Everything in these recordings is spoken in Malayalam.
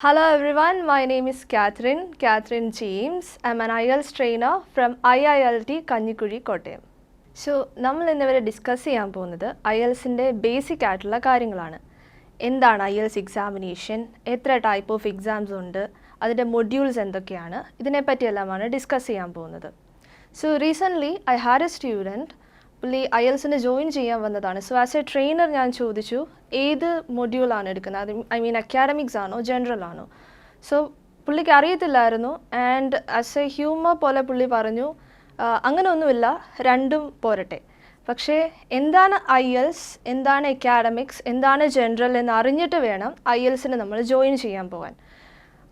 Hello everyone, my name is Catherine James. I'm an IELTS trainer from IILT Kannikuri, Kottayam. So, നമ്മൾ ഇന്നിവിടെ ഡിസ്കസ് ചെയ്യാൻ പോകുന്നത് IELTSന്റെ ബേസിക് ആയിട്ടുള്ള കാര്യങ്ങളാണ്. എന്താണ് IELTS എക്സാമിനേഷൻ, എത്ര ടൈപ്പ് ഓഫ് എക്സാംസ് ഉണ്ട്, അതിൻ്റെ മൊഡ്യൂൾസ് എന്തൊക്കെയാണ്, ഇതിനെപ്പറ്റിയെല്ലാമാണ് ഡിസ്കസ് ചെയ്യാൻ പോകുന്നത്. So recently I had A student, പുള്ളി IELTSന് ജോയിൻ ചെയ്യാൻ വന്നതാണ്. സോ ആസ് എ ട്രെയിനർ ഞാൻ ചോദിച്ചു ഏത് മൊഡ്യൂളാണ് എടുക്കുന്നത്, അത് ഐ മീൻ അക്കാഡമിക്സ് ആണോ ജനറൽ ആണോ. സോ പുള്ളിക്ക് അറിയത്തില്ലായിരുന്നു. ആൻഡ് ആസ് എ ഹ്യൂമർ പോലെ പുള്ളി പറഞ്ഞു അങ്ങനെ ഒന്നുമില്ല, രണ്ടും പോരട്ടെ. പക്ഷേ എന്താണ് IELTS, എന്താണ് അക്കാഡമിക്സ്, എന്താണ് ജനറൽ എന്ന് അറിഞ്ഞിട്ട് വേണം IELTSന് നമ്മൾ ജോയിൻ ചെയ്യാൻ പോകാൻ.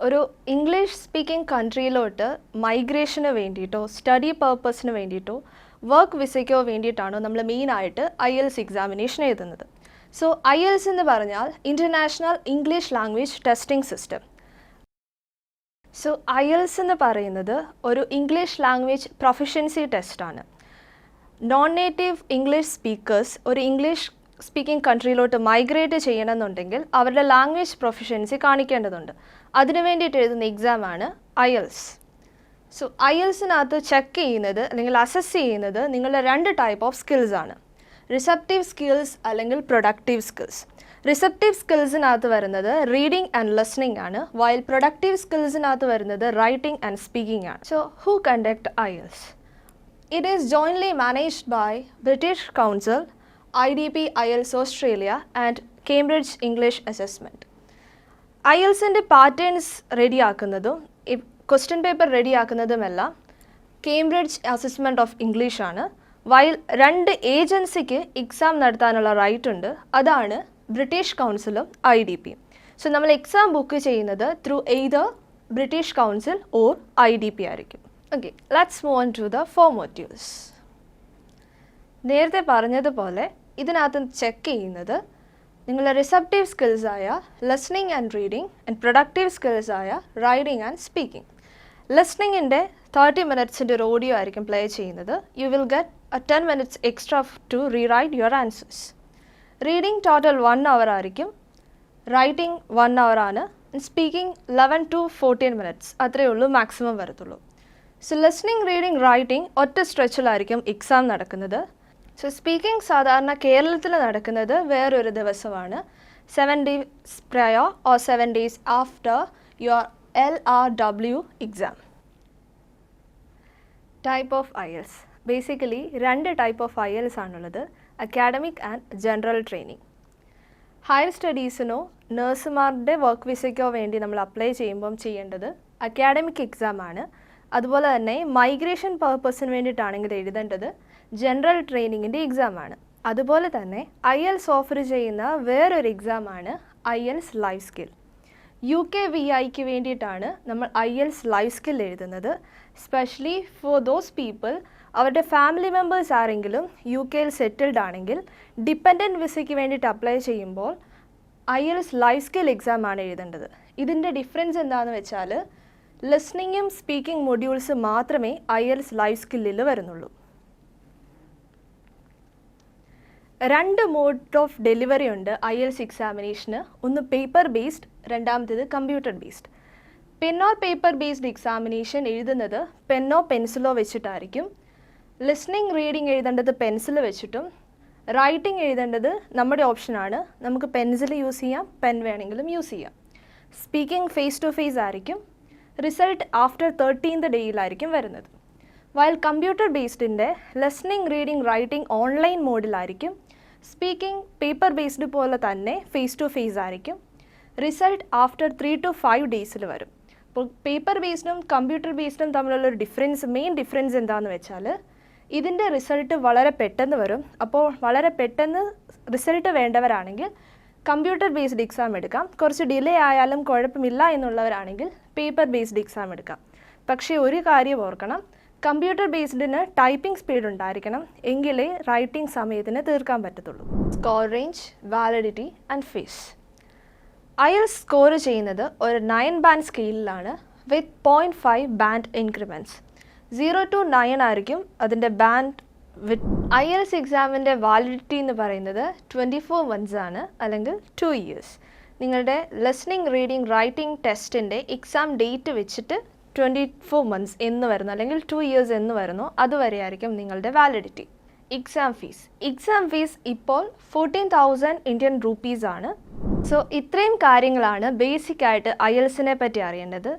ഒരു ഇംഗ്ലീഷ് സ്പീക്കിംഗ് കൺട്രിയിലോട്ട് മൈഗ്രേഷന് വേണ്ടിയിട്ടോ സ്റ്റഡി പർപ്പസിന് വേണ്ടിയിട്ടോ വർക്ക് വിസയ്ക്കോ വേണ്ടിയിട്ടാണോ നമ്മൾ മെയിനായിട്ട് IELTS എക്സാമിനേഷൻ എഴുതുന്നത്. സോ IELTS എന്ന് പറഞ്ഞാൽ international English language testing system. So IELTS എന്ന് പറയുന്നത് ഒരു ഇംഗ്ലീഷ് ലാംഗ്വേജ് പ്രൊഫഷ്യൻസി ടെസ്റ്റാണ്. നോൺ നേറ്റീവ് ഇംഗ്ലീഷ് സ്പീക്കേഴ്സ് ഒരു ഇംഗ്ലീഷ് സ്പീക്കിംഗ് കൺട്രിയിലോട്ട് മൈഗ്രേറ്റ് ചെയ്യണമെന്നുണ്ടെങ്കിൽ അവരുടെ ലാംഗ്വേജ് പ്രൊഫഷ്യൻസി കാണിക്കേണ്ടതുണ്ട്. അതിനു വേണ്ടിയിട്ട് എഴുതുന്ന എക്സാമാണ് IELTS. സോ IELTSനകത്ത് ചെക്ക് ചെയ്യുന്നത് അല്ലെങ്കിൽ അസസ് ചെയ്യുന്നത് നിങ്ങളുടെ രണ്ട് ടൈപ്പ് ഓഫ് സ്കിൽസ് ആണ്. റിസപ്റ്റീവ് സ്കിൽസ് അല്ലെങ്കിൽ പ്രൊഡക്റ്റീവ് സ്കിൽസ്. റിസപ്റ്റീവ് സ്കിൽസിനകത്ത് വരുന്നത് റീഡിംഗ് ആൻഡ് ലിസണിംഗ് ആണ്, വൈൽ പ്രൊഡക്റ്റീവ് സ്കിൽസിനകത്ത് വരുന്നത് റൈറ്റിംഗ് ആൻഡ് സ്പീക്കിംഗ് ആണ്. So who conduct IELTS? It is jointly managed by British Council, IDP IELTS Australia and Cambridge English assessment. IELTSൻ്റെ പാറ്റേൺസ് റെഡിയാക്കുന്നതും ക്വസ്റ്റ്യൻ പേപ്പർ റെഡിയാക്കുന്നതുമെല്ലാം കേംബ്രിഡ്ജ് അസസ്മെൻറ്റ് ഓഫ് ഇംഗ്ലീഷ് ആണ്. വൈൽ രണ്ട് ഏജൻസിക്ക് എക്സാം നടത്താനുള്ള റൈറ്റ് ഉണ്ട്, അതാണ് ബ്രിട്ടീഷ് കൗൺസിലും IDPയും. സോ നമ്മൾ എക്സാം ബുക്ക് ചെയ്യുന്നത് through either British Council or IDP ആയിരിക്കും. Okay, let's move on to the 4 modules. നേരത്തെ പറഞ്ഞതുപോലെ ഇതിനകത്ത് ചെക്ക് ചെയ്യുന്നത് നിങ്ങളുടെ റിസപ്റ്റീവ് സ്കിൽസായ listening and reading and productive സ്കിൽസായ റൈഡിംഗ് ആൻഡ് സ്പീക്കിംഗ്. ലിസണിങ്ങിൻ്റെ 30 minutes ഒരു ഓഡിയോ ആയിരിക്കും പ്ലേ ചെയ്യുന്നത്. You will get 10 minutes extra to rewrite your answers. Reading total 1 hour ആയിരിക്കും, റൈറ്റിംഗ് 1 hour ആണ്, സ്പീക്കിംഗ് 11 to 14 minutes അത്രയേ ഉള്ളൂ, മാക്സിമം വരത്തുള്ളൂ. സോ ലിസണിംഗ് റീഡിംഗ് റൈറ്റിംഗ് ഒറ്റ സ്ട്രെച്ചിലായിരിക്കും എക്സാം നടക്കുന്നത്. സോ സ്പീക്കിംഗ് സാധാരണ കേരളത്തിൽ നടക്കുന്നത് വേറൊരു ദിവസമാണ്, 7 days prior or 7 days after your LRW exam. Type of IELTS. Basically രണ്ട് ടൈപ്പ് ഓഫ് IELTS ആണുള്ളത്, academic and general training. Higher സ്റ്റഡീസിനോ നഴ്സുമാരുടെ വർക്ക് വിസയ്ക്കോ വേണ്ടി നമ്മൾ അപ്ലൈ ചെയ്യുമ്പം ചെയ്യേണ്ടത് അക്കാഡമിക് എക്സാം ആണ്. അതുപോലെ തന്നെ മൈഗ്രേഷൻ പർപ്പസിന് വേണ്ടിയിട്ടാണെങ്കിൽ എഴുതേണ്ടത് ജനറൽ ട്രെയിനിങ്ങിൻ്റെ എക്സാമാണ്. അതുപോലെ തന്നെ IELTS ഓഫർ ചെയ്യുന്ന വേറൊരു എക്സാമാണ് IELTS ലൈഫ് സ്കിൽ. UK VIക്ക് വേണ്ടിയിട്ടാണ് നമ്മൾ IELTS ലൈഫ് സ്കിൽ എഴുതുന്നത്. സ്പെഷ്യലി ഫോർ ദോസ് പീപ്പിൾ, അവരുടെ ഫാമിലി മെമ്പേഴ്സ് ആരെങ്കിലും UK സെറ്റിൽഡ് ആണെങ്കിൽ ഡിപ്പെൻഡൻറ്റ് വിസയ്ക്ക് വേണ്ടിയിട്ട് അപ്ലൈ ചെയ്യുമ്പോൾ IELTS ലൈഫ് സ്കിൽ എക്സാമാണ് എഴുതേണ്ടത്. ഇതിൻ്റെ ഡിഫറൻസ് എന്താണെന്ന് വെച്ചാൽ ലിസണിങ്ങും സ്പീക്കിംഗ് മൊഡ്യൂൾസ് മാത്രമേ IELTS ലൈഫ് സ്കില്ലിൽ വരുന്നുള്ളൂ. രണ്ട് മോഡ് ഓഫ് ഡെലിവറി ഉണ്ട് IELTS എക്സാമിനേഷന്. ഒന്ന് പേപ്പർ ബേസ്ഡ്, രണ്ടാമത്തേത് computer based. Pen or paper based examination എഴുതുന്നത് പെന്നോ പെൻസിലോ വെച്ചിട്ടായിരിക്കും. ലിസണിങ് റീഡിംഗ് എഴുതേണ്ടത് പെൻസിൽ വെച്ചിട്ടും റൈറ്റിംഗ് എഴുതേണ്ടത് നമ്മുടെ ഓപ്ഷനാണ്, നമുക്ക് പെൻസിൽ യൂസ് ചെയ്യാം, പെൻ വേണമെങ്കിലും യൂസ് ചെയ്യാം. സ്പീക്കിംഗ് ഫേസ് ടു ഫേസ് ആയിരിക്കും. റിസൾട്ട് ആഫ്റ്റർ 13th ഡേയിലായിരിക്കും വരുന്നത്. വൈൽ കമ്പ്യൂട്ടർ ബേസ്ഡിൻ്റെ ലിസണിങ് റീഡിംഗ് റൈറ്റിംഗ് ഓൺലൈൻ മോഡിലായിരിക്കും. സ്പീക്കിംഗ് പേപ്പർ ബേസ്ഡ് പോലെ തന്നെ ഫേസ് ടു ഫേസ് ആയിരിക്കും. റിസൾട്ട് ആഫ്റ്റർ 3 to 5 days വരും. അപ്പോൾ പേപ്പർ ബേസ്ഡും കമ്പ്യൂട്ടർ ബേസ്ഡും തമ്മിലുള്ളൊരു മെയിൻ ഡിഫറൻസ് എന്താണെന്ന് വെച്ചാൽ ഇതിൻ്റെ റിസൾട്ട് വളരെ പെട്ടെന്ന് വരും. അപ്പോൾ വളരെ പെട്ടെന്ന് റിസൾട്ട് വേണ്ടവരാണെങ്കിൽ കമ്പ്യൂട്ടർ ബേസ്ഡ് എക്സാം എടുക്കാം. കുറച്ച് ഡിലേ ആയാലും കുഴപ്പമില്ല എന്നുള്ളവരാണെങ്കിൽ പേപ്പർ ബേസ്ഡ് എക്സാം എടുക്കാം. പക്ഷേ ഒരു കാര്യം ഓർക്കണം, കമ്പ്യൂട്ടർ ബേസ്ഡിന് ടൈപ്പിംഗ് സ്പീഡ് ഉണ്ടായിരിക്കണം, എങ്കിലേ റൈറ്റിംഗ് സമയത്തിന് തീർക്കാൻ പറ്റത്തുള്ളൂ. Score range, validity and fees. IELTS score ചെയ്യുന്നത് ഒരു 9 band സ്കെയിലിലാണ് വിത്ത് 0.5 band ഇൻക്രിമെൻറ്റ്സ്. 0 to 9 ആയിരിക്കും അതിൻ്റെ ബാൻഡ് വിത്ത്. IELTS എക്സാമിൻ്റെ വാലിഡിറ്റി എന്ന് പറയുന്നത് 24 months ആണ്, അല്ലെങ്കിൽ 2 years. നിങ്ങളുടെ ലിസണിങ് റീഡിംഗ് റൈറ്റിംഗ് ടെസ്റ്റിൻ്റെ എക്സാം ഡേറ്റ് വെച്ചിട്ട് 24 months എന്ന് വരുന്നു അല്ലെങ്കിൽ 2 years എന്ന് വരുന്നു അതുവരെ ആയിരിക്കും നിങ്ങളുടെ വാലിഡിറ്റി. എക്സാം ഫീസ് ഇപ്പോൾ 14,000 Indian rupees ആണ്. സോ ഇത്രയും കാര്യങ്ങളാണ് ബേസിക് ആയിട്ട് IELTSനെ പറ്റി അറിയേണ്ടത്.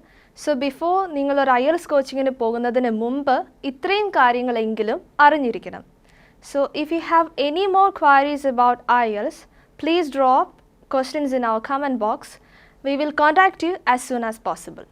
സോ ബിഫോർ നിങ്ങളൊരു IELTS കോച്ചിങ്ങിന് പോകുന്നതിന് മുമ്പ് ഇത്രയും കാര്യങ്ങളെങ്കിലും അറിഞ്ഞിരിക്കണം. So if you have any more queries about IELTS, please drop questions in our comment box. We will contact you as soon as possible.